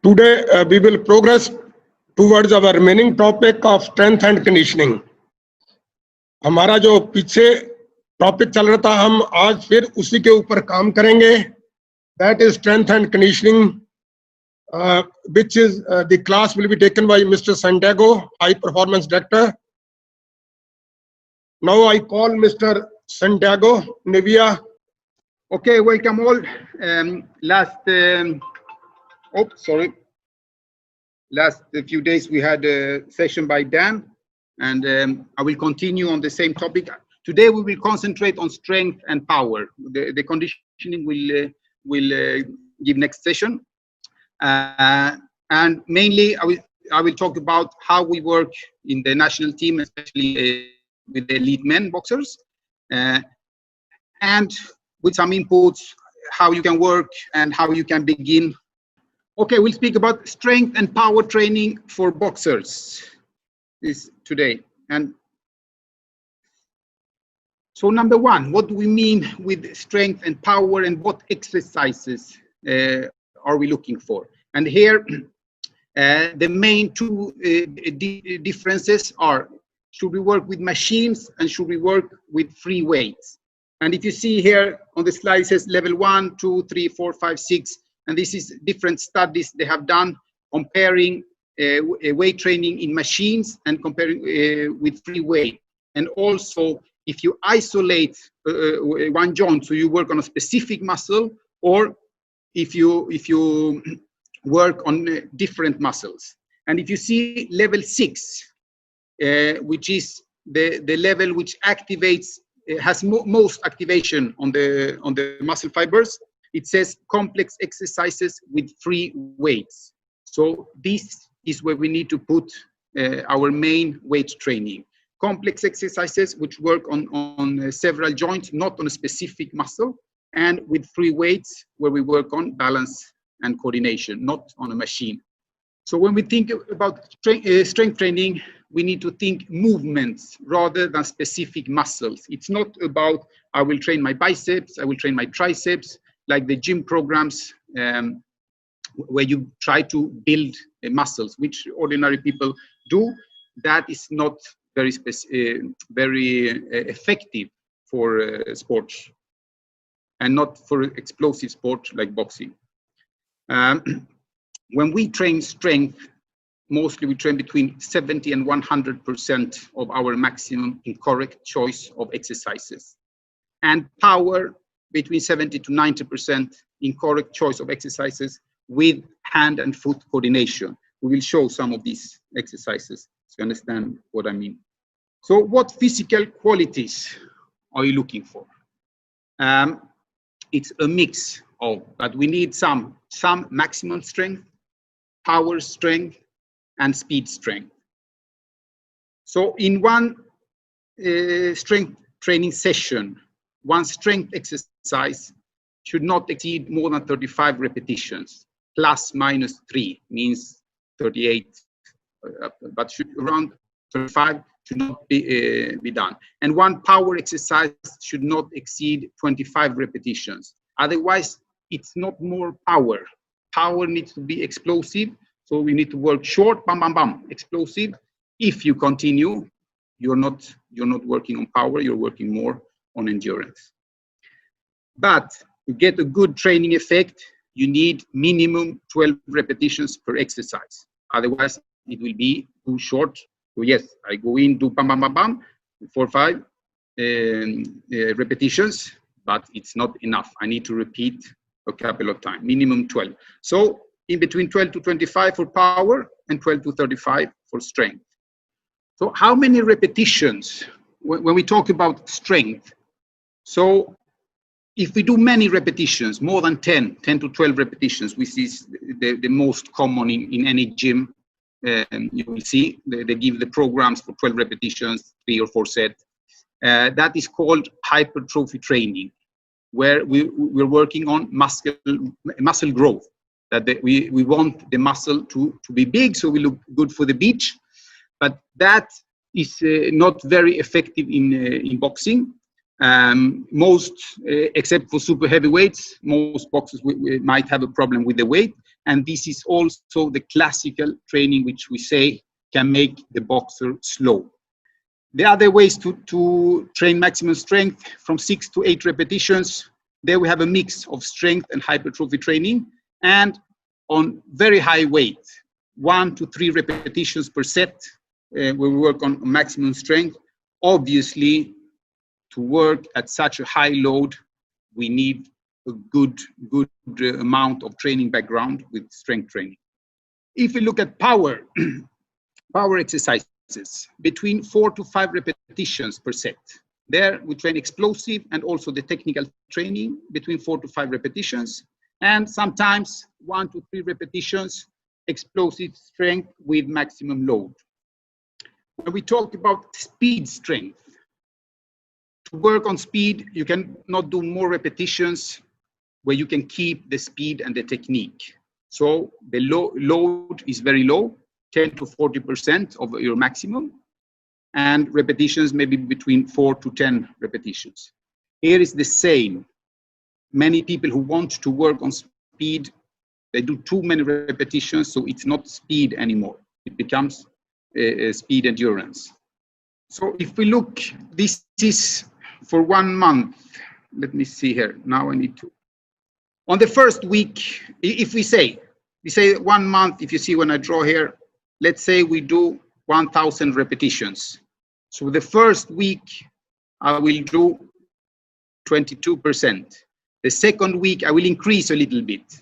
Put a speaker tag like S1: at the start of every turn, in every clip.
S1: Today we will progress towards our remaining topic of strength and conditioning. हमारा जो पीछे topic चल रहा था, हम आज फिर उसी के ऊपर काम करेंगे. That is strength and conditioning, which is the class will be taken by Mr. Santiago, High Performance Director. Now I call Mr. Santiago Nevia.
S2: Okay, welcome all. Last few days we had a session by Dan, and I will continue on the same topic. Today we will concentrate on strength and power. The conditioning will give next session, and mainly I will talk about how we work in the national team, especially with the elite men boxers, and with some inputs, how you can work and how you can begin. Okay, we'll speak about strength and power training for boxers this today. And so number one, what do we mean with strength and power, and what exercises are we looking for? And here, the main two differences are, should we work with machines and should we work with free weights? And if you see here on the slide, it says level 1, 2, 3, 4, 5, 6. And this is different studies they have done comparing weight training in machines and comparing with free weight. And also, if you isolate one joint, so you work on a specific muscle, or if you work on different muscles. And if you see level 6, which is the level which activates, has most activation on the muscle fibers, it says complex exercises with free weights. So this is where we need to put our main weight training. Complex exercises which work on several joints, not on a specific muscle, and with free weights where we work on balance and coordination, not on a machine. So when we think about strength training, we need to think movements rather than specific muscles. It's not about, I will train my biceps, I will train my triceps, like the gym programs where you try to build muscles, which ordinary people do. That is not very effective for sports, and not for explosive sport like boxing. When we train strength, mostly we train between 70 and 100% of our maximum in correct choice of exercises, and power between 70 to 90% in correct choice of exercises with hand and foot coordination. We will show some of these exercises so you understand what I mean. So what physical qualities are you looking for? It's a mix of, but we need some maximum strength, power strength, and speed strength. So in one strength training session, one strength exercise should not exceed more than 35 repetitions. Plus minus 3 means 38, but around 35 should not be done. And one power exercise should not exceed 25 repetitions. Otherwise, it's not more power. Power needs to be explosive, so we need to work short, bam, bam, bam, explosive. If you continue, you're not working on power, you're working more on endurance. But to get a good training effect, you need minimum 12 repetitions per exercise. Otherwise, it will be too short. So yes, I go in, do bam, bam, bam, bam, 4 or 5 repetitions, but it's not enough. I need to repeat a couple of times, minimum 12. So in between 12 to 25 for power and 12 to 35 for strength. So how many repetitions when we talk about strength? So if we do many repetitions, more than 10 to 12 repetitions, which is the most common in any gym, you will see they give the programs for 12 repetitions, 3 or 4 sets. That is called hypertrophy training, where we're working on muscle growth. That we want the muscle to be big, so we look good for the beach. But that is not very effective in boxing. Most, except for super heavyweights, most boxers we might have a problem with the weight. And this is also the classical training which we say can make the boxer slow. The other ways to train maximum strength from 6 to 8 repetitions, there we have a mix of strength and hypertrophy training, and on very high weight, 1 to 3 repetitions per set, where we work on maximum strength. Obviously, to work at such a high load, we need a good amount of training background with strength training. If we look at power, power exercises, between 4 to 5 repetitions per set. There we train explosive and also the technical training between 4 to 5 repetitions, and sometimes 1 to 3 repetitions explosive strength with maximum load. When we talk about speed strength, to work on speed, you can not do more repetitions where you can keep the speed and the technique. So the load is very low, 10 to 40% of your maximum, and repetitions maybe between 4 to 10 repetitions. Here is the same. Many people who want to work on speed, they do too many repetitions, so it's not speed anymore. It becomes speed endurance. So if we look, this is for 1 month. Let me see here. Now I need to. On the first week, if we say 1 month, if you see when I draw here, let's say we do 1,000 repetitions. So the first week, I will do 22%. The second week, I will increase a little bit,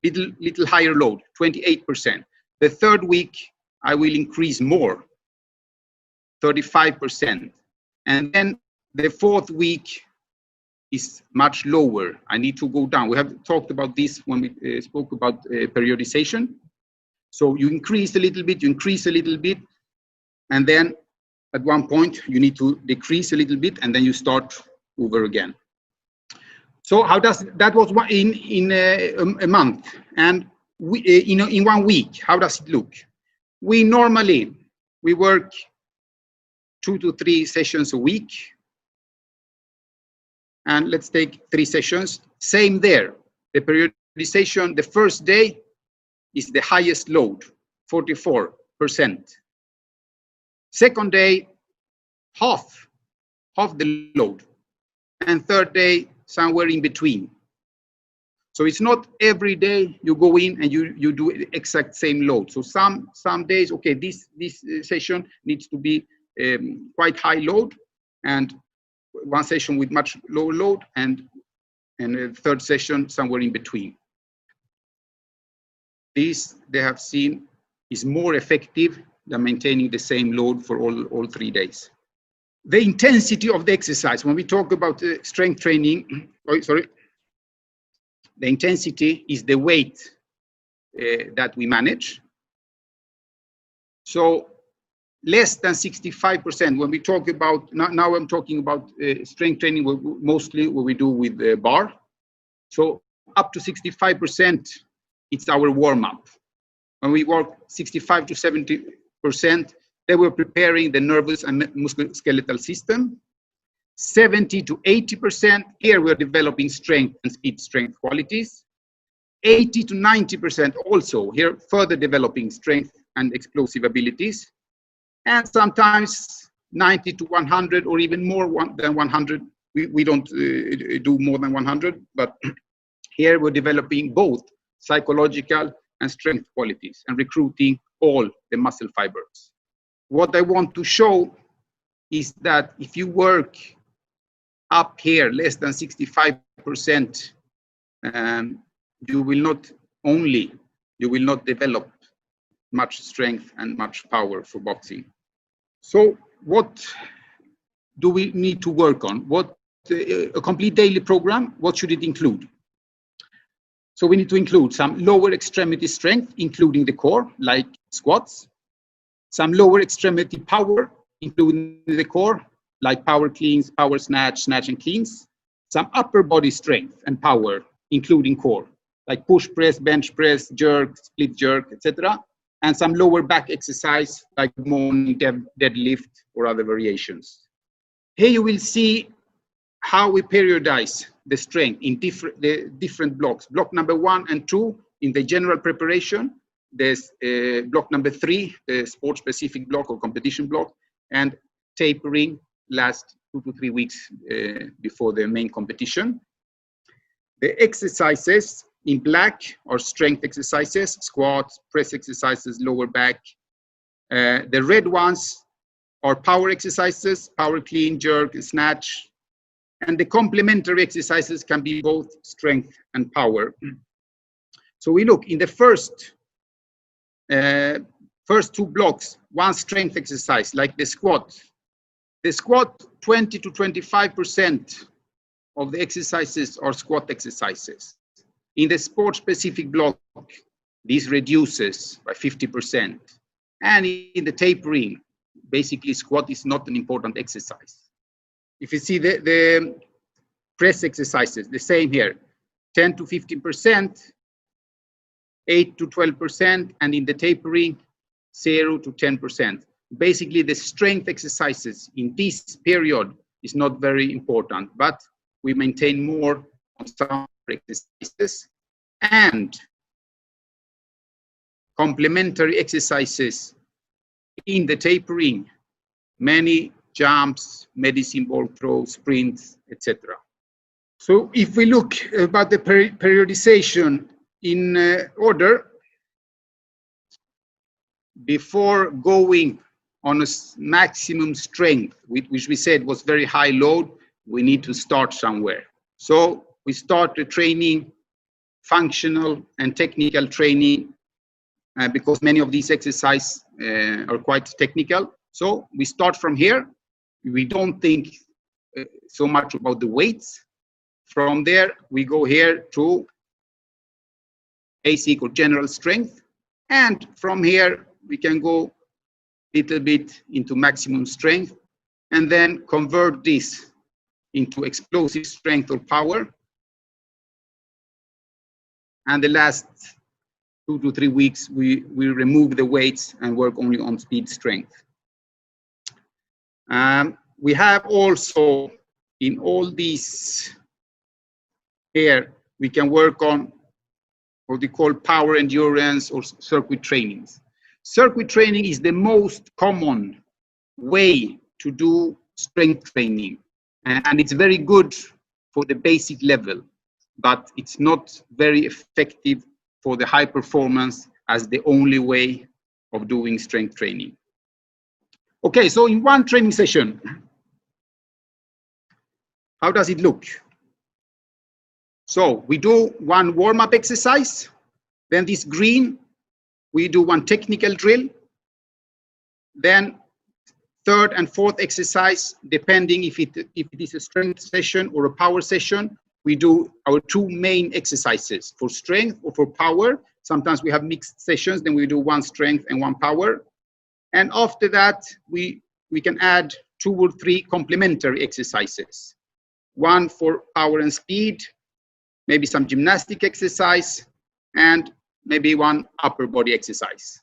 S2: little higher load, 28%. The third week, I will increase more, 35%. And then the fourth week is much lower. I need to go down. We have talked about this when we spoke about periodization. So you increase a little bit, you increase a little bit, and then at one point you need to decrease a little bit, and then you start over again. So how does that was in a month, and in 1 week? How does it look? We normally work 2 to 3 sessions a week, and let's take 3 sessions. Same there. The periodization, the first day is the highest load, 44%. Second day, half the load. And third day, somewhere in between. So it's not every day you go in and you do exact same load. So some days, okay, this session needs to be quite high load, and one session with much lower load, and a third session somewhere in between. This, they have seen, is more effective than maintaining the same load for all 3 days. The intensity of the exercise, when we talk about strength training, the intensity is the weight that we manage. So less than 65%, when we talk about, now I'm talking about strength training, mostly what we do with the bar. So up to 65%, it's our warm-up. When we work 65 to 70%, they were preparing the nervous and musculoskeletal system. 70 to 80%, here we're developing strength and speed strength qualities. 80 to 90% also, here further developing strength and explosive abilities. And sometimes 90 to 100 or even more than 100. We don't do more than 100, but here we're developing both psychological and strength qualities and recruiting all the muscle fibers. What I want to show is that if you work up here less than 65%, you will not develop much strength and much power for boxing. So what do we need to work on? What a complete daily program, what should it include? So we need to include some lower extremity strength, including the core, like squats. Some lower extremity power, including the core, like power cleans, power snatch, snatch and cleans. Some upper body strength and power, including core, like push press, bench press, jerk, split jerk, etc. And some lower back exercise, like morning deadlift or other variations. Here you will see how we periodize the strength in different blocks. Block number 1 and 2 in the general preparation. There's block number 3, the sport-specific block or competition block, and tapering last 2 to 3 weeks before the main competition. The exercises in black are strength exercises, squats, press exercises, lower back. The red ones are power exercises, power clean, jerk, snatch. And the complementary exercises can be both strength and power. So we look in the first 2 blocks, one strength exercise like the squat. The squat, 20 to 25% of the exercises are squat exercises. In the sport-specific block, this reduces by 50%. And in the tapering, basically squat is not an important exercise. If you see the press exercises, the same here, 10 to 15%, 8 to 12%, and in the tapering, 0 to 10%. Basically, the strength exercises in this period is not very important, but we maintain more on some exercises and complementary exercises in the tapering, many jumps, medicine ball throws, sprints, etc. So if we look about the periodization in order, before going on a maximum strength, which we said was very high load, we need to start somewhere. So we start the training, functional and technical training, because many of these exercises are quite technical. So we start from here. We don't think so much about the weights. From there, we go here to basic or general strength. And from here, we can go a little bit into maximum strength and then convert this into explosive strength or power. And the last 2 to 3 weeks, we remove the weights and work only on speed strength. We have also, in all these here, we can work on what we call power endurance or circuit trainings. Circuit training is the most common way to do strength training. And it's very good for the basic level, but it's not very effective for the high performance as the only way of doing strength training. Okay, so in one training session, how does it look? So we do one warm-up exercise, then this green, we do one technical drill, then third and fourth exercise, depending if it is a strength session or a power session, we do our 2 main exercises for strength or for power. Sometimes we have mixed sessions, then we do 1 strength and 1 power. And after that, we can add 2 or 3 complementary exercises. 1 for power and speed, maybe some gymnastic exercise, and maybe 1 upper body exercise.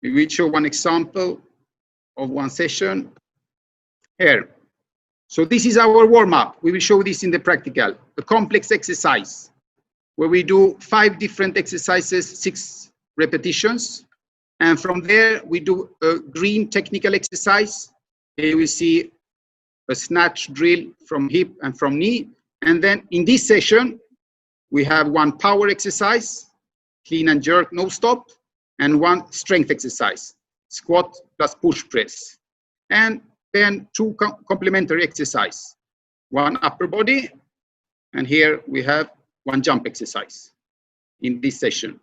S2: We will show 1 example of 1 session here. So this is our warm-up. We will show this in the practical. A complex exercise where we do 5 different exercises, 6 repetitions. And from there, we do a green technical exercise. Here we see a snatch drill from hip and from knee. And then in this session, we have 1 power exercise, clean and jerk, no stop, and 1 strength exercise, squat plus push press. And then 2 complementary exercise, 1 upper body, and here we have 1 jump exercise in this session.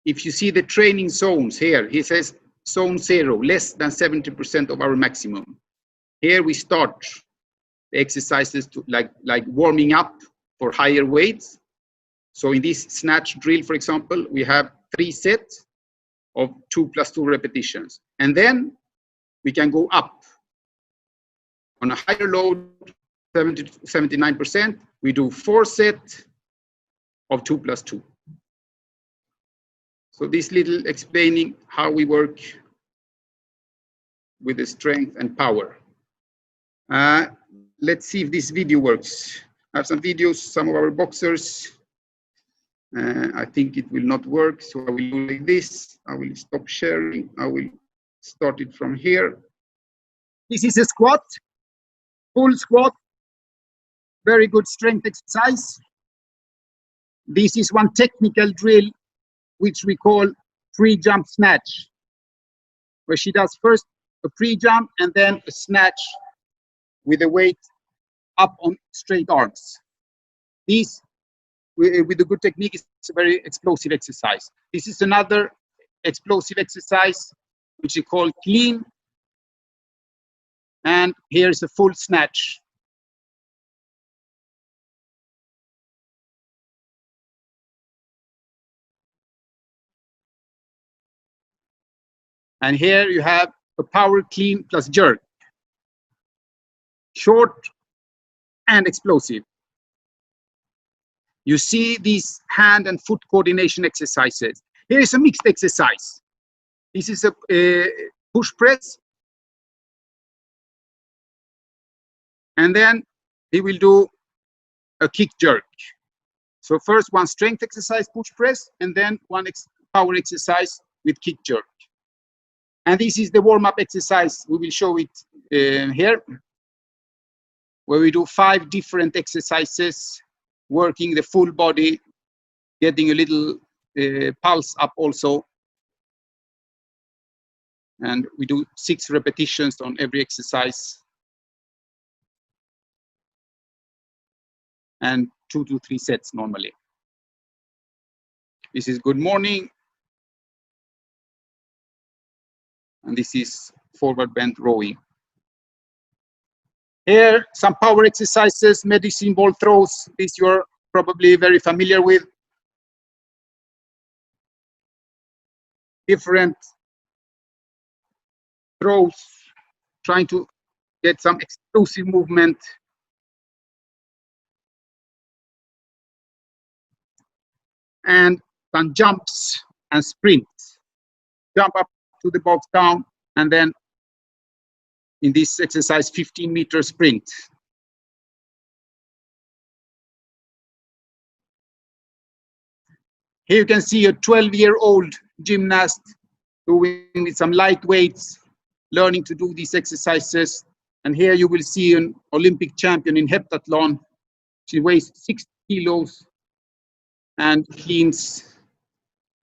S2: If you see the training zones here, he says zone 0, less than 70% of our maximum. Here we start the exercises to like warming up for higher weights. So in this snatch drill, for example, we have 3 sets of 2 plus 2 repetitions. And then we can go up on a higher load, 70 to 79%. We do 4 sets of 2 plus 2. So this little explaining how we work with the strength and power. Let's see if this video works. I have some videos, some of our boxers. I think it will not work, so I will do like this. I will stop sharing. I will start it from here. This is a squat, full squat, very good strength exercise. This is one technical drill, which we call pre-jump snatch, where she does first a pre-jump and then a snatch with the weight up on straight arms. This, with a good technique, is a very explosive exercise. This is another explosive exercise, which we call clean. And here's a full snatch. And here you have a power clean plus jerk. Short and explosive. You see these hand and foot coordination exercises. Here is a mixed exercise. This is a push press. And then he will do a kick jerk. So first one strength exercise, push press, and then one power exercise with kick jerk. And this is the warm-up exercise. We will show it here, where we do 5 different exercises, working the full body, getting a little pulse up also. And we do 6 repetitions on every exercise. And 2 to 3 sets normally. This is good morning. And this is forward bent rowing. Here, some power exercises, medicine ball throws. This you're probably very familiar with. Different throws, trying to get some explosive movement. And some jumps and sprints. Jump up to the box down, and then in this exercise, 15-meter sprint. Here you can see a 12-year-old gymnast doing with some light weights, learning to do these exercises. And here you will see an Olympic champion in heptathlon. She weighs 60 kilos and cleans,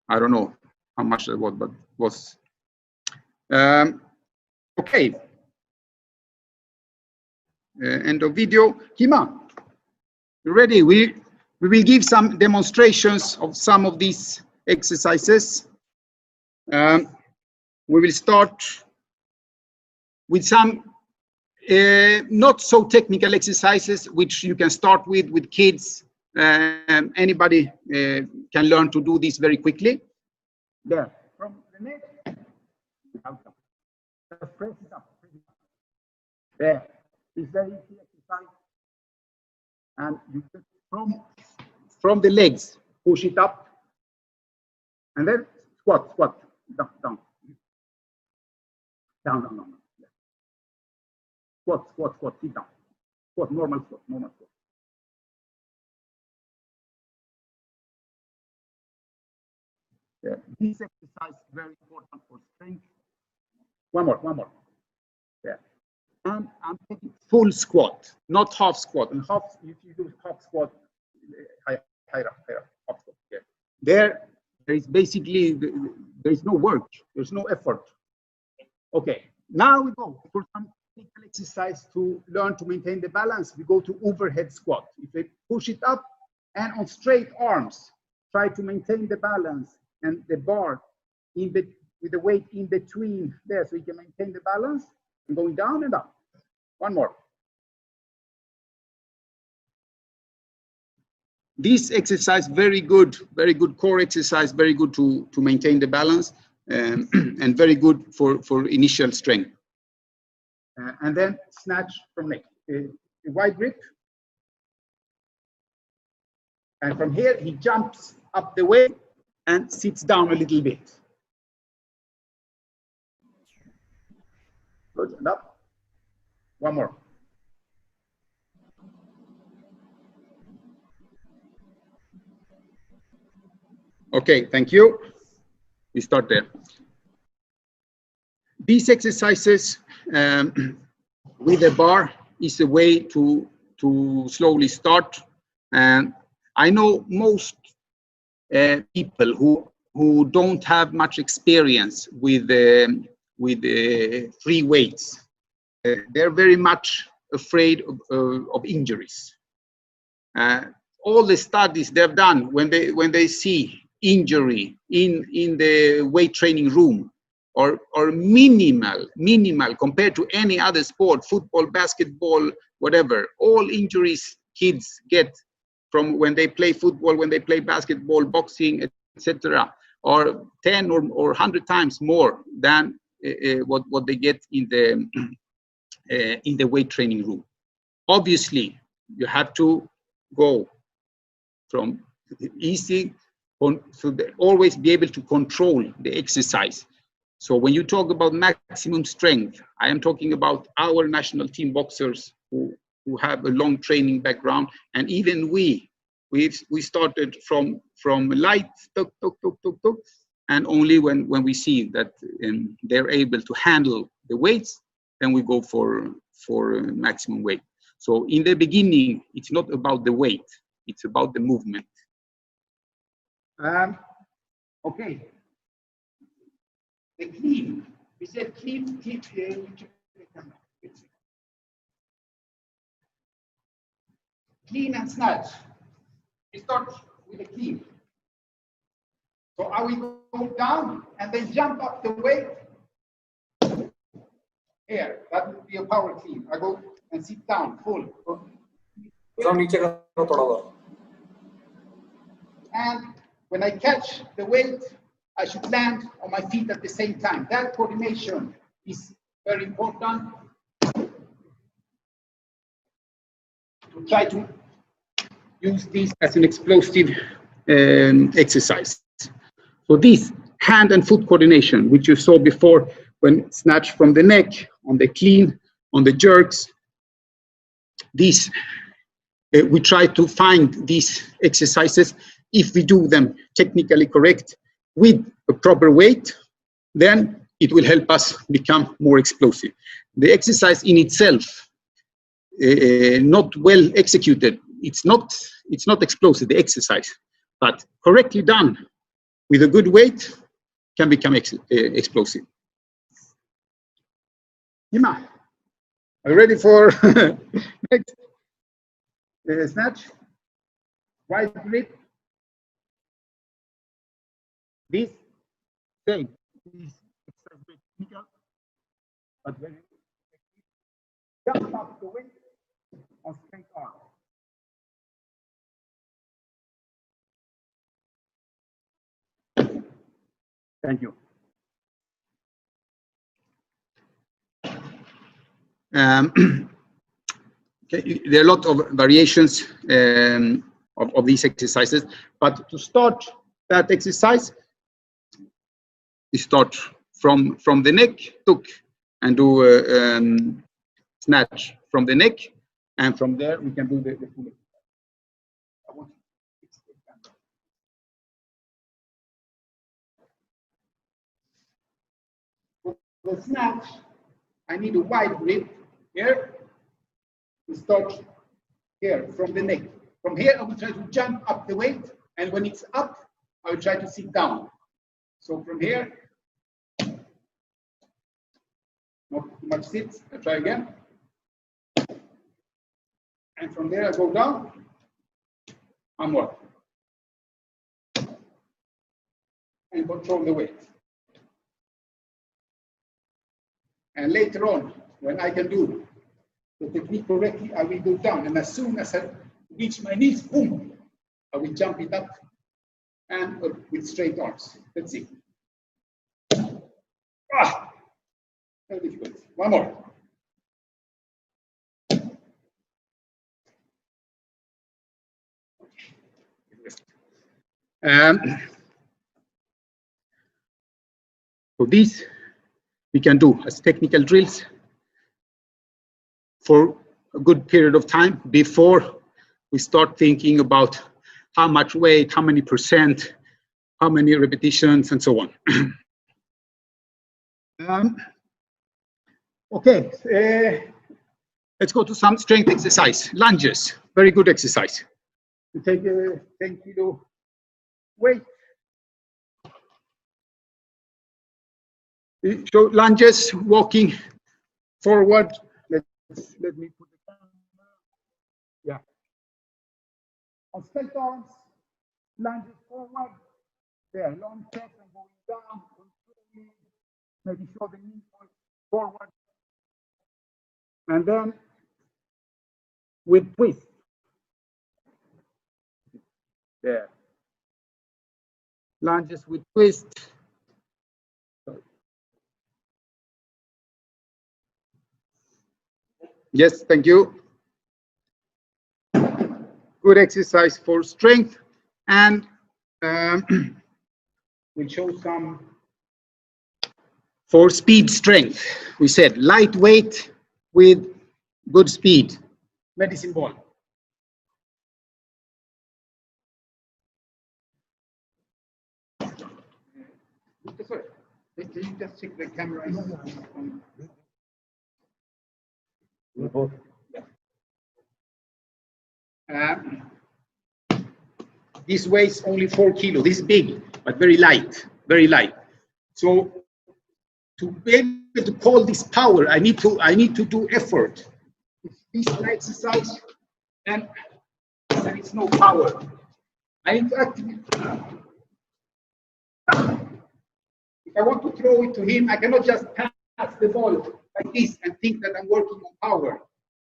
S2: I don't know how much that was, but was. Okay. End of video. Kima, you ready? We will give some demonstrations of some of these exercises. We will start with some not so technical exercises, which you can start with kids. Anybody can learn to do this very quickly. There, from the neck, press it up. There, it's very easy exercise. And you can, from the legs, push it up, and then squat, down, down, down, down, down. Squat, sit down. Squat, normal squat. Yeah. This exercise is very important for strength. One more. Yeah. And I'm taking full squat, not half squat. And half, if you do half squat, higher, half squat. Yeah. There is basically, there is no work, there's no effort. Okay, now we go for some technical exercise to learn to maintain the balance. We go to overhead squat. If we push it up and on straight arms, try to maintain the balance and the bar with the weight in between there, so you can maintain the balance and going down and up. One more. This exercise, very good core exercise, very good to maintain the balance, and very good for initial strength. And then snatch from neck, a wide grip. And from here, he jumps up the way and sits down a little bit. Good, and up. One more. Okay, thank you. We start there. These exercises with a bar is a way to slowly start. And I know most people who don't have much experience with free weights. They're very much afraid of injuries. All the studies they've done when they see injury in the weight training room are minimal compared to any other sport, football, basketball, whatever. All injuries kids get from when they play football, when they play basketball, boxing, etc., are 10 or 100 times more than what they get in the weight training room. Obviously, you have to go from easy so always be able to control the exercise. So when you talk about maximum strength, I am talking about our national team boxers who have a long training background, and even we started from light, and only when we see that they're able to handle the weights, then we go for maximum weight. So in the beginning, it's not about the weight, it's about the movement. Okay. The clean. We said clean. Clean and snatch. We start with the clean. So I will go down and then jump up the weight. Here, that would be a power clean. I go and sit down full. And when I catch the weight, I should land on my feet at the same time. That coordination is very important. To try to use this as an explosive exercise. So this hand and foot coordination, which you saw before when snatch from the neck, on the clean, on the jerks, this we try to find these exercises. If we do them technically correct with a proper weight, then it will help us become more explosive. The exercise in itself, not well executed, it's not explosive, the exercise, but correctly done with a good weight can become explosive. Ima, are you ready for next snatch? Wide grip. This same. This exercise very technical, but very jump up the weight on straight arm. Thank you. Okay, there are a lot of variations of these exercises, but to start that exercise, we start from the neck, took, and do a snatch from the neck, and from there we can do the full exercise. For the snatch, I need a wide grip here. We start here from the neck. From here, I will try to jump up the weight, and when it's up, I will try to sit down. So from here, not too much sit. I try again. And from there, I go down. One more. And control the weight. And later on, when I can do the technique correctly, I will go down. And as soon as I reach my knees, boom, I will jump it up and up with straight arms. Let's see. Ah, very difficult. One more. So these we can do as technical drills for a good period of time before we start thinking about how much weight, how many percent, how many repetitions, and so on. Okay, let's go to some strength exercise. Lunges, very good exercise. You take a 10-kilo weight. So lunges, walking forward. Let me put the camera. Yeah. On straight arms, lunges forward. There, long chest and going down. Maybe show the knee forward. And then with twist. There. Lunges with twist. Yes, thank you. Good exercise for strength, and we'll show some for speed strength. We said lightweight with good speed. Medicine ball. Sorry, can you just check the camera? This weighs only 4 kilos. This is big, but very light, very light. So to be able to call this power, I need to do effort. This is an exercise, and there is no power. I need to activate. If I want to throw it to him, I cannot just pass the ball like this and think that I'm working on power.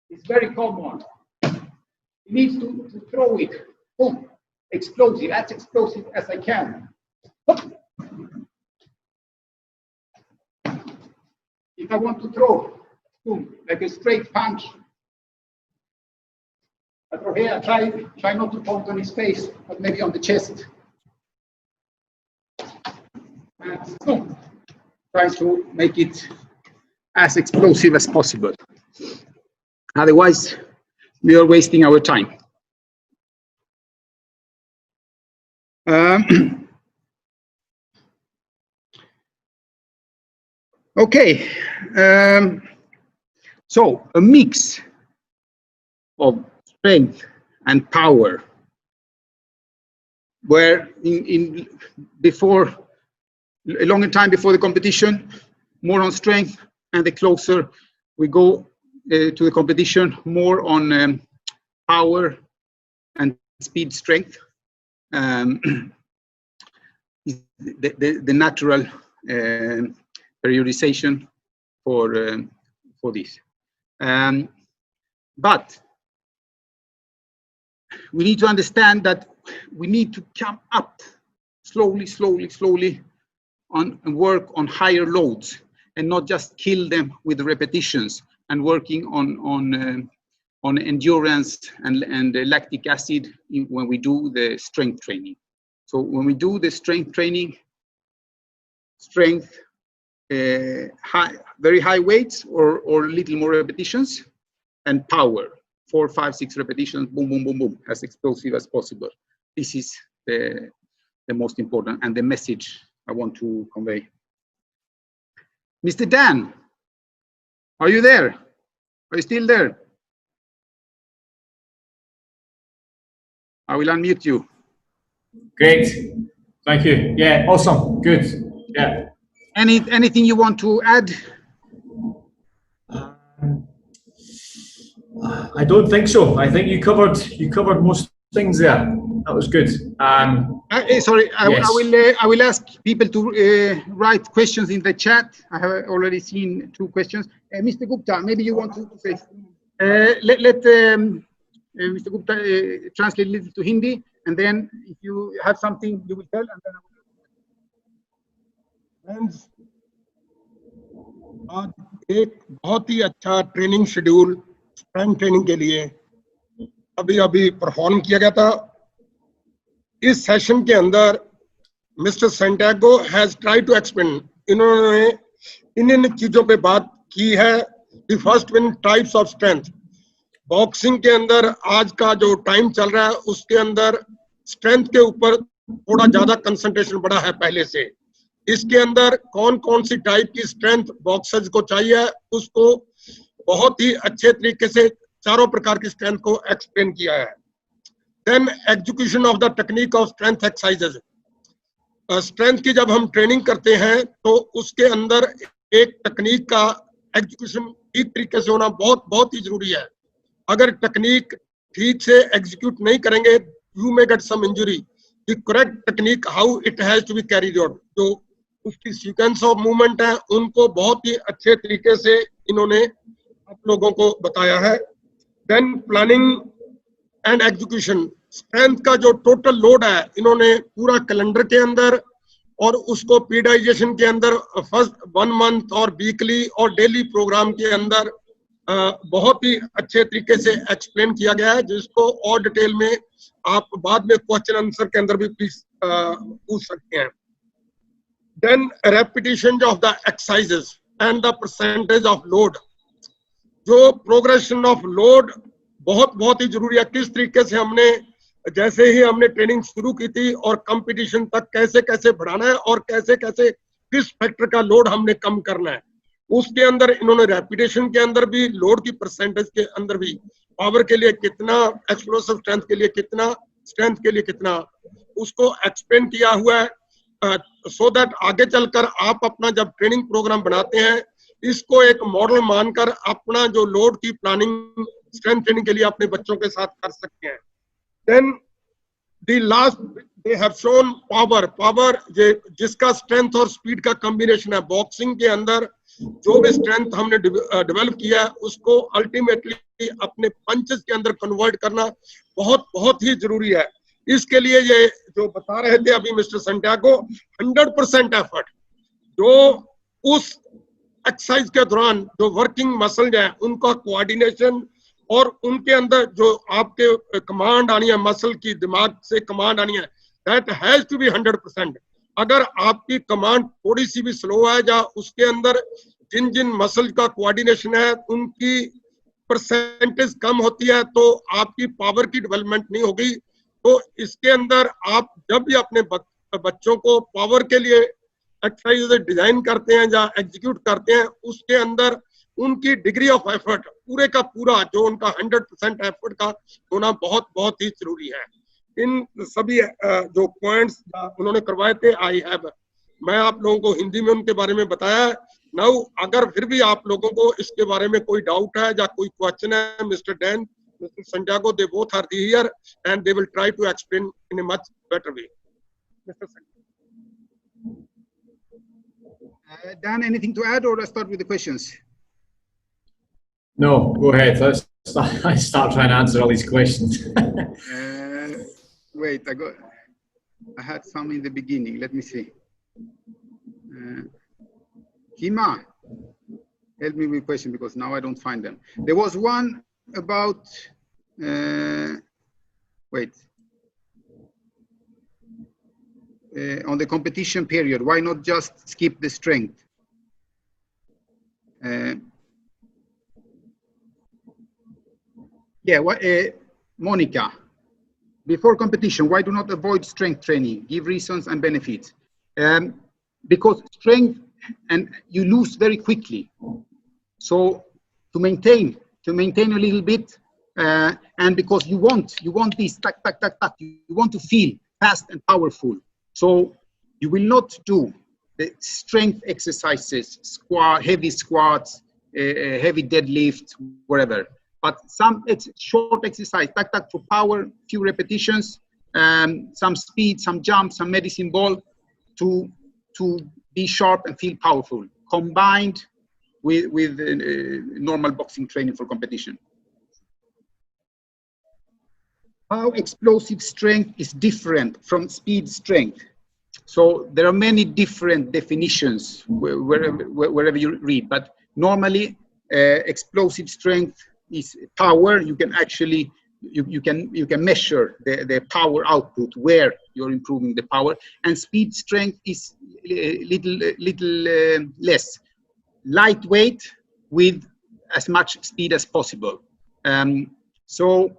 S2: It's very common. He needs to throw it. Boom. Explosive, as explosive as I can. If I want to throw, boom, like a straight punch. I throw here, try not to point on his face, but maybe on the chest. And boom. Try to make it as explosive as possible. Otherwise, we are wasting our time. Okay, so a mix of strength and power, where before a longer time before the competition, more on strength, and the closer we go to the competition, more on power and speed strength. The natural periodization for this, but we need to understand that we need to come up slowly on and work on higher loads, and not just kill them with repetitions, and working on endurance and lactic acid when we do the strength training. So when we do the strength training, very high weights or little more repetitions, and power, 4, 5, 6 repetitions, boom, boom, boom, boom, as explosive as possible. This is the most important, and the message I want to convey. Mr. Dan, are you there? Are you still there? I will unmute you.
S3: Great, thank you. Yeah, awesome, good. Yeah.
S2: Anything you want to add?
S3: I don't think so. I think you covered most things there. That was good.
S2: Sorry,
S3: yes.
S2: I will ask people to write questions in the chat. I have already seen 2 questions. Mr. Gupta, maybe you want to say. Let Mr. Gupta translate a little to Hindi, and then if you have something, you will tell, and then I will.
S1: Friends, आज एक बहुत ही अच्छा training schedule strength training के लिए अभी perform किया गया था। इस सेशन के अंदर mister Santiago has tried to explain, इन्होंने इन चीजों पे बात की है। The first one, types of strength. Boxing के अंदर आज का जो टाइम चल रहा है उसके अंदर स्ट्रेंथ के ऊपर थोड़ा ज्यादा कंसंट्रेशन बढ़ा है पहले से। इसके अंदर कौन कौन सी टाइप की स्ट्रेंथ बॉक्सर्स को चाहिए, उसको बहुत ही अच्छे तरीके से चारों प्रकार की स्ट्रेंथ को एक्सप्लेन किया है। Then execution of the technique of strength exercises. Strength की जब हम ट्रेनिंग करते हैं तो उसके अंदर एक टेक्निक का एग्जीक्यूशन ठीक तरीके से होना बहुत बहुत ही जरूरी है। अगर टेक्निक ठीक से एग्जीक्यूट नहीं करेंगे, you may get some injury. The correct technique how it has to be carried out, जो उसकी सीक्वेंस ऑफ मूवमेंट है उनको बहुत ही अच्छे तरीके से इन्होंने आप लोगों को बताया है। Then planning and execution. Strength का जो टोटल लोड है इन्होंने पूरा कैलेंडर के अंदर और उसको पीरियडाइजेशन के अंदर फर्स्ट 1 मंथ और वीकली और डेली प्रोग्राम के अंदर बहुत ही अच्छे तरीके से एक्सप्लेन किया गया है, जिसको और डिटेल में आप बाद में क्वेश्चन आंसर के अंदर भी पूछ सकते हैं। Then repetition of the exercises and the percentage of load. जो प्रोग्रेशन ऑफ लोड बहुत बहुत ही जरूरी है। किस तरीके से हमने जैसे ही हमने ट्रेनिंग शुरू की थी और कंपटीशन तक कैसे कैसे बढ़ाना है और कैसे कैसे किस फैक्टर का लोड हमने कम करना है, उसके अंदर इन्होंने रेपिटेशन के अंदर भी, लोड की परसेंटेज के अंदर भी, पावर के लिए कितना, एक्सप्लोसिव स्ट्रेंथ के लिए कितना, स्ट्रेंथ के लिए कितना, उसको एक्सप्लेन किया हुआ है। सो दैट आगे चलकर आप अपना जब ट्रेनिंग प्रोग्राम बनाते हैं इसको एक मॉडल मानकर अपना जो लोड की प्लानिंग स्ट्रेंथ ट्रेनिंग के लिए अपने बच्चों के साथ कर सकते हैं। Then the last they have shown power जिसका स्ट्रेंथ और स्पीड का कॉम्बिनेशन है। बॉक्सिंग के अंदर जो भी स्ट्रेंथ हमने डेवलप किया है उसको अल्टीमेटली अपने पंचेस के अंदर कन्वर्ट करना बहुत बहुत ही जरूरी है। इसके लिए ये जो बता रहे थे अभी मिस्टर संटियागो, 100% एफर्ट जो उस एक्सरसाइज के दौरान जो वर्किंग मसल्स हैं उनका कोऑर्डिनेशन और उनके अंदर जो आपके कमांड आनी है, मसल की दिमाग से कमांड आनी है, दैट हैज टू बी 100%। अगर आपकी कमांड थोड़ी सी भी स्लो है या उसके अंदर जिन जिन मसल का कोऑर्डिनेशन है उनकी परसेंटेज कम होती है तो आपकी पावर की डेवलपमेंट नहीं होगी। तो इसके अंदर आप जब भी अपने बच्चों को पावर के लिए एक्सरसाइज डिजाइन करते हैं या एग्जीक्यूट करते हैं उसके अंदर उनकी डिग्री ऑफ एफर्ट पूरे का पूरा जो उनका 100% एफर्ट का होना बहुत बहुत ही जरूरी है। इन सभी जो पॉइंट्स उन्होंने करवाए थे मैं आप लोगों को हिंदी में उनके बारे में बताया। नाउ अगर फिर भी आप लोगों को इसके बारे में कोई डाउट है या कोई क्वेश्चन है, mister Dan, mister Santiago, they both are here and they will try to explain in a much better way. Mister
S2: Dan, anything to add, or I start with the questions?
S3: No, go ahead. Let's start trying to answer all these questions.
S2: Wait, I had some in the beginning. Let me see. Hima, help me with question because now I don't find them. There was one about, on the competition period, why not just skip the strength? Monica, before competition, why do not avoid strength training? Give reasons and benefits. Because strength, and you lose very quickly. So to maintain a little bit, and because you want this, tack, tack, tack, tack, you want to feel fast and powerful. So you will not do the strength exercises, heavy squats, heavy deadlift, whatever. But some short exercise, tack, tack for power, few repetitions, some speed, some jump, some medicine ball to be sharp and feel powerful, combined with normal boxing training for competition. How explosive strength is different from speed strength. So there are many different definitions wherever you read, but normally explosive strength is power. You can actually you can measure the power output where you're improving the power, and speed strength is little less lightweight with as much speed as possible. So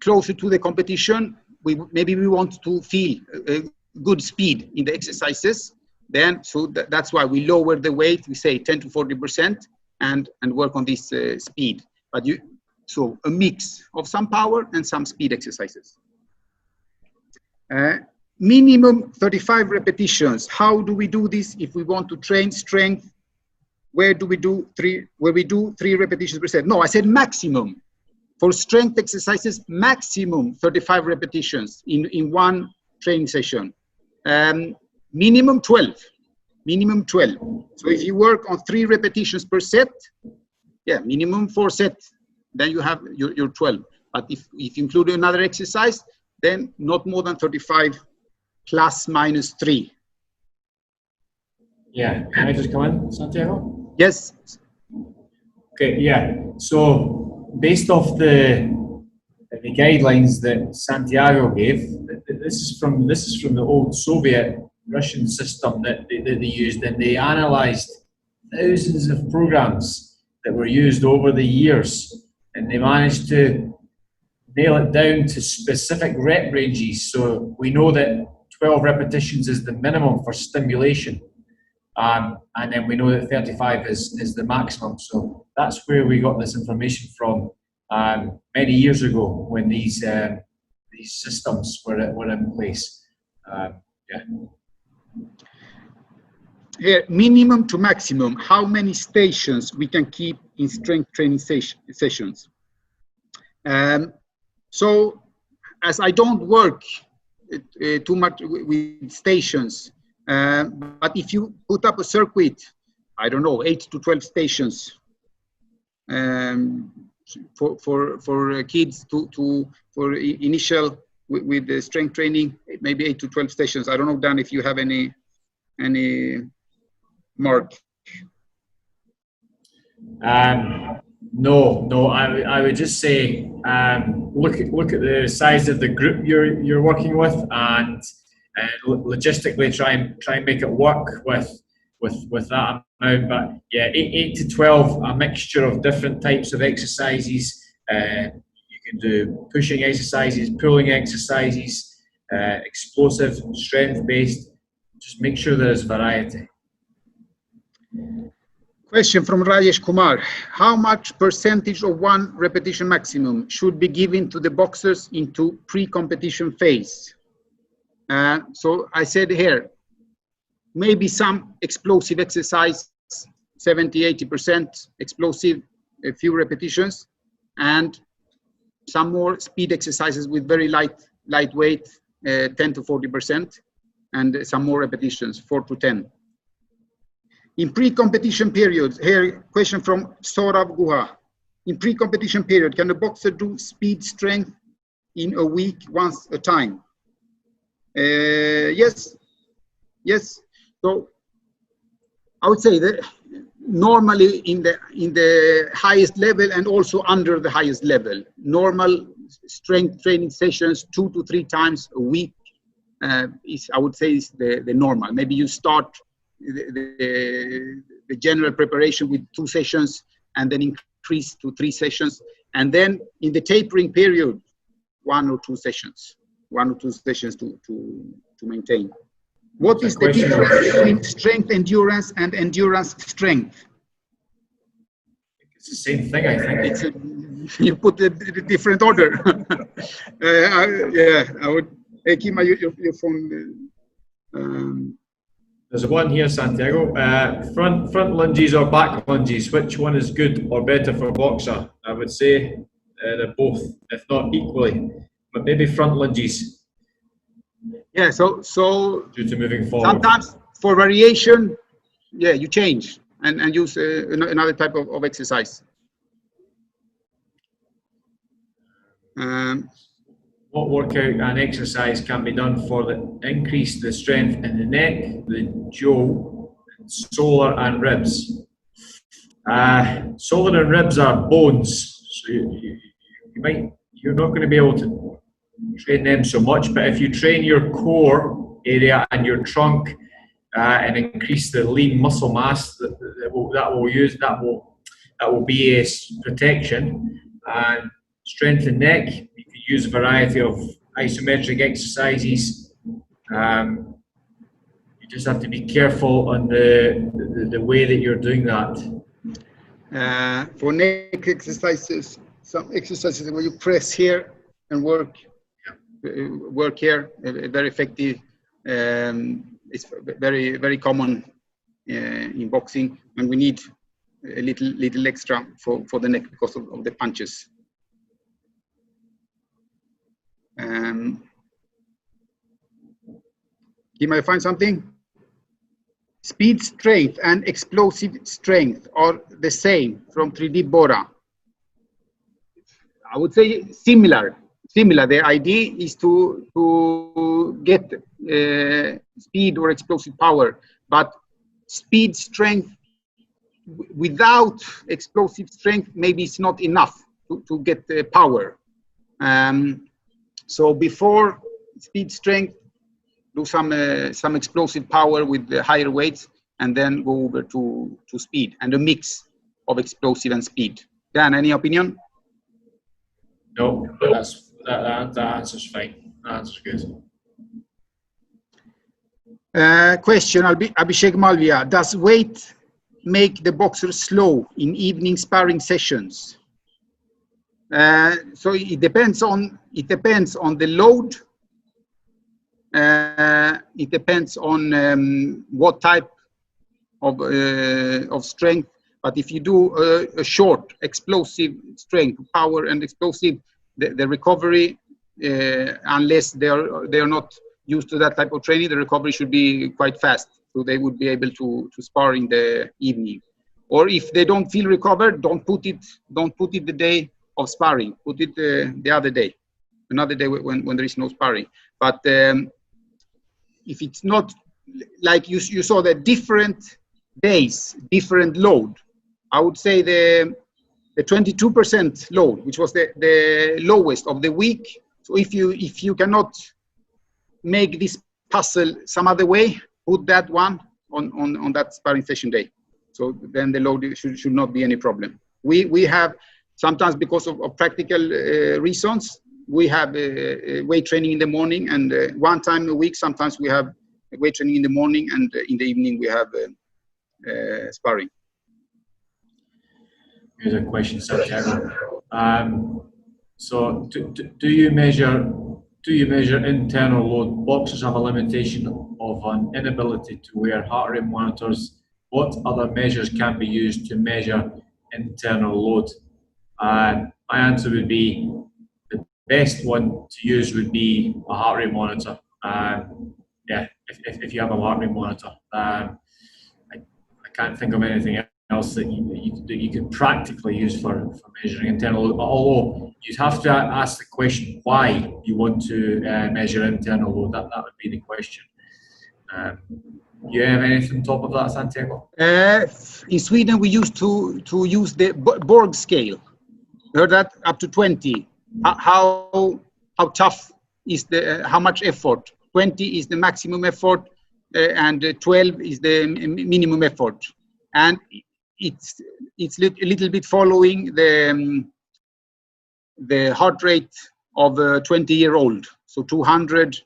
S2: closer to the competition, maybe we want to feel good speed in the exercises, then that's why we lower the weight. We say 10 to 40% and work on this speed. But so a mix of some power and some speed exercises. Minimum 35 repetitions. How do we do this if we want to train strength? Where we do 3 repetitions per set? No, I said maximum. For strength exercises, maximum 35 repetitions in one training session. Minimum 12. Minimum 12. So if you work on 3 repetitions per set, yeah, minimum 4 sets, then you have your 12. But if you include another exercise, then not more than 35 plus minus 3.
S3: Yeah, can I just come in, Santiago?
S2: Yes.
S3: Okay, yeah. So based off the guidelines that Santiago gave, this is from the old Soviet Russian system that they used, and they analysed thousands of programs that were used over the years, and they managed to nail it down to specific rep ranges. So we know that 12 repetitions is the minimum for stimulation. And then we know that 35 is the maximum. So that's where we got this information from many years ago when these systems were in place. Yeah.
S2: Here, minimum to maximum, how many stations we can keep in strength training sessions. So as I don't work too much with stations, but if you put up a circuit, I don't know, 8 to 12 stations for kids for initial with the strength training, maybe 8 to 12 stations. I don't know, Dan, if you have any mark.
S3: No. I would just say look at the size of the group you're working with, and logistically try and make it work with that amount. But yeah, 8 to 12, a mixture of different types of exercises. You can do pushing exercises, pulling exercises, explosive, strength-based. Just make sure there's variety.
S2: Question from Rajesh Kumar. How much percentage of 1 repetition maximum should be given to the boxers into pre-competition phase? So I said here, maybe some explosive exercise, 70-80% explosive, a few repetitions, and some more speed exercises with very lightweight, 10 to 40%, and some more repetitions, 4 to 10. In pre-competition periods, here question from Saurav Guha. In pre-competition period, can a boxer do speed strength in a week once a time? Yes. So I would say that normally in the highest level and also under the highest level, normal strength training sessions 2 to 3 times a week I would say is the normal. Maybe you start the general preparation with 2 sessions and then increase to 3 sessions, and then in the tapering period 1 or 2 sessions to maintain. What is the difference between strength endurance and endurance strength?
S3: It's the same thing, I think.
S2: You put a different order. I would. Hey, Kima, your phone.
S3: There's one here, Santiago. Front lunges or back lunges, which one is good or better for a boxer? I would say they're both, if not equally, but maybe front lunges.
S2: Yeah, so
S3: due to moving forward.
S2: Sometimes for variation, yeah, you change and use another type of exercise.
S3: What workout and exercise can be done for increase the strength in the neck, the jaw, solar and ribs? Solar and ribs are bones, so you're not going to be able to train them so much. But if you train your core area and your trunk and increase the lean muscle mass, that will be a protection. And strength in neck, you can use a variety of isometric exercises. You just have to be careful on the way that you're doing that.
S2: For neck exercises, some exercises where you press here and work here, very effective. It's very, very common in boxing, and we need a little extra for the neck because of the punches. You might find something. Speed strength and explosive strength are the same from 3D Bora. I would say similar. The idea is to get speed or explosive power, but speed strength without explosive strength maybe it's not enough to get the power. So before speed strength, do some explosive power with the higher weights, and then go over to speed and a mix of explosive and speed. Dan, any opinion?
S3: No, that answer's fine. That answer's good.
S2: Question, Abhishek Malviya. Does weight make the boxer slow in evening sparring sessions? So it depends on the load. It depends on what type of strength. But if you do a short explosive strength, power and explosive, the recovery, unless they are not used to that type of training, the recovery should be quite fast. So they would be able to spar in the evening. Or if they don't feel recovered, don't put it the day of sparring. Put it the other day, another day when there is no sparring. But if it's not like you saw the different days, different load, I would say the 22% load, which was the lowest of the week. So if you cannot make this puzzle some other way, put that one on that sparring session day. So then the load should not be any problem. We have sometimes, because of practical reasons, we have weight training in the morning, and one time a week sometimes we have weight training in the morning, and in the evening we have sparring.
S3: Here's a question, Santiago. So do you measure internal load? Boxers have a limitation of an inability to wear heart rate monitors. What other measures can be used to measure internal load? My answer would be the best one to use would be a heart rate monitor. Yeah, if you have a heart rate monitor. I can't think of anything else that you could practically use for measuring internal load. Although you'd have to ask the question why you want to measure internal load. That would be the question. You have anything on top of that, Santiago?
S2: In Sweden, we used to use the Borg scale. You heard that? Up to 20. How tough is how much effort? 20 is the maximum effort, and 12 is the minimum effort. And it's a little bit following the heart rate of a 20-year-old. So 200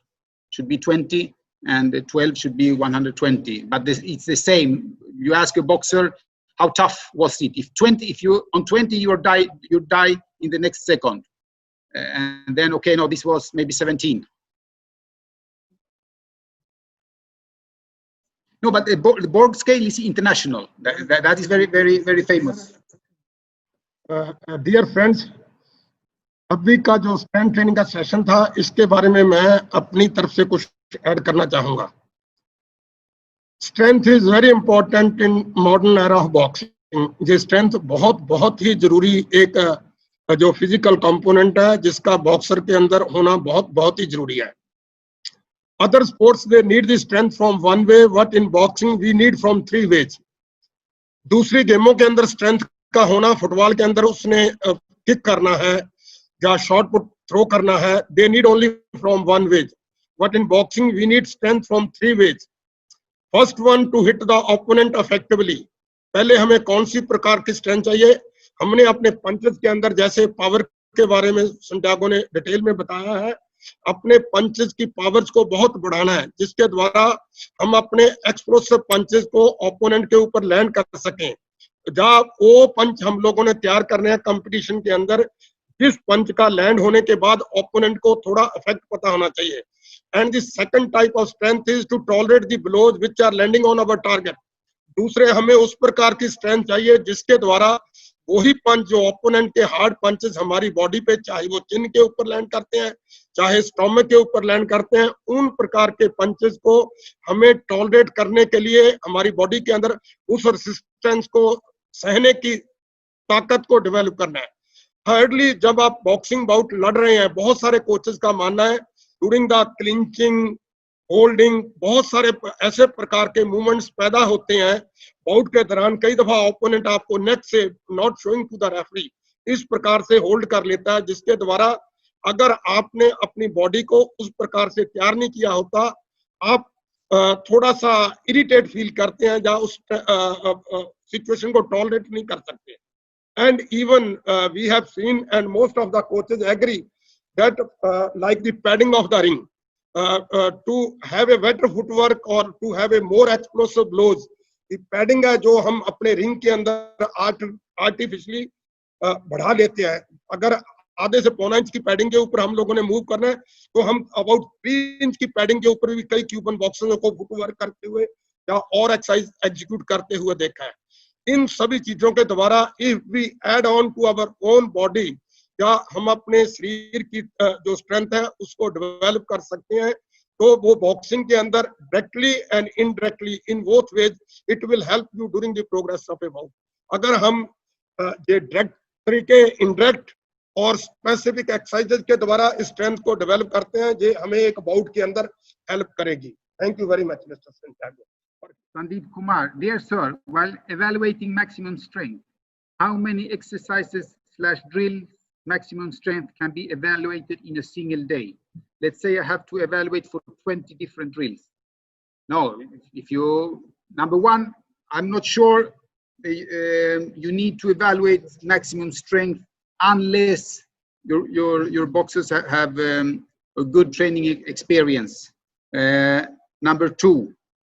S2: should be 20, and 12 should be 120. But it's the same. You ask a boxer, how tough was it? If you on 20 you die in the next second, and then okay, no, this was maybe 17. No, but the Borg scale is international. That is very, very, very famous.
S1: Dear friends, अभी का जो strength training का session था, इसके बारे में मैं अपनी तरफ से कुछ ऐड करना चाहूंगा. Strength is very important in modern era of boxing. ये स्ट्रेंथ बहुत ही जरूरी एक जो फिजिकल कंपोनेंट है, जिसका बॉक्सर के अंदर होना बहुत ही जरूरी है. Other sports they need the strength from one way, what in boxing we need from 3 ways. दूसरी गेमों के अंदर स्ट्रेंथ का होना, फुटबॉल के अंदर उसने किक करना है या शॉट पुट थ्रो करना है, they need only from 1 way. What in boxing we need strength from 3 ways. First one, to hit the opponent effectively. पहले हमें कौन सी प्रकार की स्ट्रेंथ चाहिए? हमने अपने पंचेस के अंदर जैसे पावर के बारे में संटियागो ने डिटेल में बताया है अपने पंचेस की पावर्स को बहुत बढ़ाना है, जिसके द्वारा हम अपने एक्सप्लोसिव पंचेस को ओपोनेंट के ऊपर लैंड कर सकें। जहाँ वो पंच हम लोगों ने तैयार करने हैं कंपटीशन के अंदर, जिस पंच का लैंड होने के बाद ओपोनेंट को थोड़ा इफेक्ट पता होना चाहिए। And the second type of strength is to tolerate the blows which are landing on our target. दूसरे हमें उस प्रकार की स्ट्रेंथ चाहिए जिसके द्वारा वही पंच जो ओपोनेंट के हार्ड पंचेस हमारी बॉडी पे, चाहे वो चिन के ऊपर लैंड करते हैं चाहे स्टोमक के ऊपर लैंड करते हैं, उन प्रकार के पंचेस को हमें टॉलरेट करने के लिए हमारी बॉडी के अंदर उस रेसिस्टेंस को सहने की ताकत को डेवलप करना है। थर्डली, जब आप बॉक्सिंग बाउट लड़ रहे हैं, बहुत सारे कोचेस का मानना है ड्यूरिंग द क्लिंचिंग, होल्डिंग, बहुत सारे ऐसे प्रकार के मूवमेंट्स पैदा होते हैं बाउट के दौरान। कई दफा ओपोनेंट आपको नेक से, not showing to the referee, इस प्रकार से होल्ड कर लेता है, जिसके द्वारा अगर आपने अपनी बॉडी को उस प्रकार से तैयार नहीं किया होता, आप थोड़ा सा इरिटेट फील करते हैं या उस सिचुएशन को टॉलरेट नहीं कर सकते। And even we have seen, and most of the coaches agree, that like the padding of the ring, to have a better footwork or to have a more explosive blows, the padding है जो हम अपने ring के अंदर artificially बढ़ा लेते हैं। अगर आधे से पौना इंच की पैडिंग के ऊपर हम लोगों ने मूव करना है, तो हम अबाउट 3 इंच की पैडिंग के ऊपर भी कई क्यूबन बॉक्सर्स को फुटवर्क करते हुए या और एक्सरसाइज एग्जीक्यूट करते हुए देखा है। इन सभी चीजों के द्वारा if we add on to our own body, या हम अपने शरीर की जो स्ट्रेंथ है उसको डेवलप कर सकते हैं, तो वो बॉक्सिंग के अंदर directly and indirectly in both ways it will help you during the progress of a bout. अगर हम ये डायरेक्ट तरीके, इनडायरेक्ट और स्पेसिफिक एक्सरसाइजेज के द्वारा स्ट्रेंथ को डेवलप करते हैं, ये हमें एक बाउट के अंदर हेल्प करेगी। Thank you very much mister Santiago.
S2: Sandeep Kumar, dear sir, while evaluating maximum strength, how many exercises/drills maximum strength can be evaluated in a single day? Let's say I have to evaluate for 20 different drills. No, if you, number one, I'm not sure you need to evaluate maximum strength unless your boxers have a good training experience. Number two,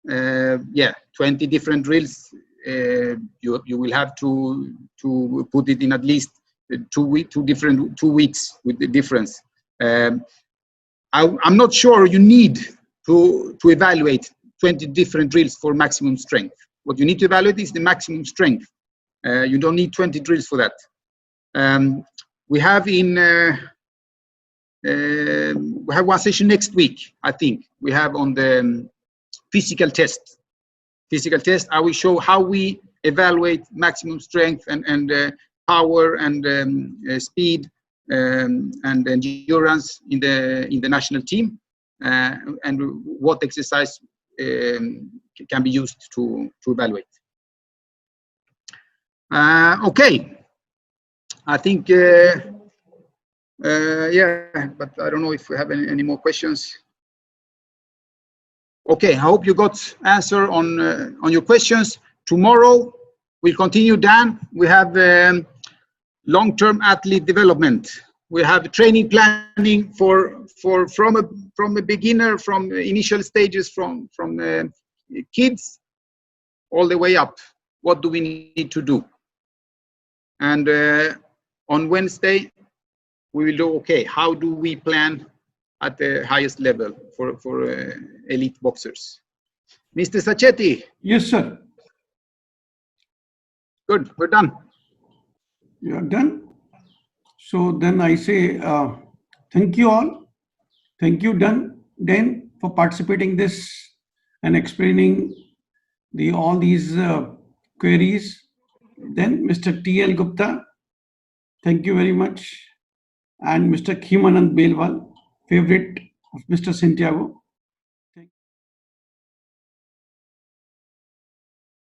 S2: 20 different drills. You will have to put it in at least 2 weeks with the difference. I'm not sure you need to evaluate 20 different drills for maximum strength. What you need to evaluate is the maximum strength. You don't need 20 drills for that. We have we have one session next week, I think. We have on the physical test. I will show how we evaluate maximum strength and power and speed and endurance in the national team, and what exercise can be used to evaluate. Okay, I think but I don't know if we have any more questions. Okay, I hope you got answer on your questions. Tomorrow we'll continue. Dan, we have long-term athlete development. We have training planning from a beginner, from initial stages, from kids all the way up. What do we need to do? And on Wednesday we will do, okay, how do we plan at the highest level for elite boxers? Mr. Sacchetti.
S4: Yes, sir.
S2: Good, we're done.
S4: You are done. So then I say thank you all. Thank you, Dan, for participating this and explaining all these queries. Then Mr. T.L. Gupta, thank you very much. And Mr. Khimanand Belwal, favorite of Mr. Santiago.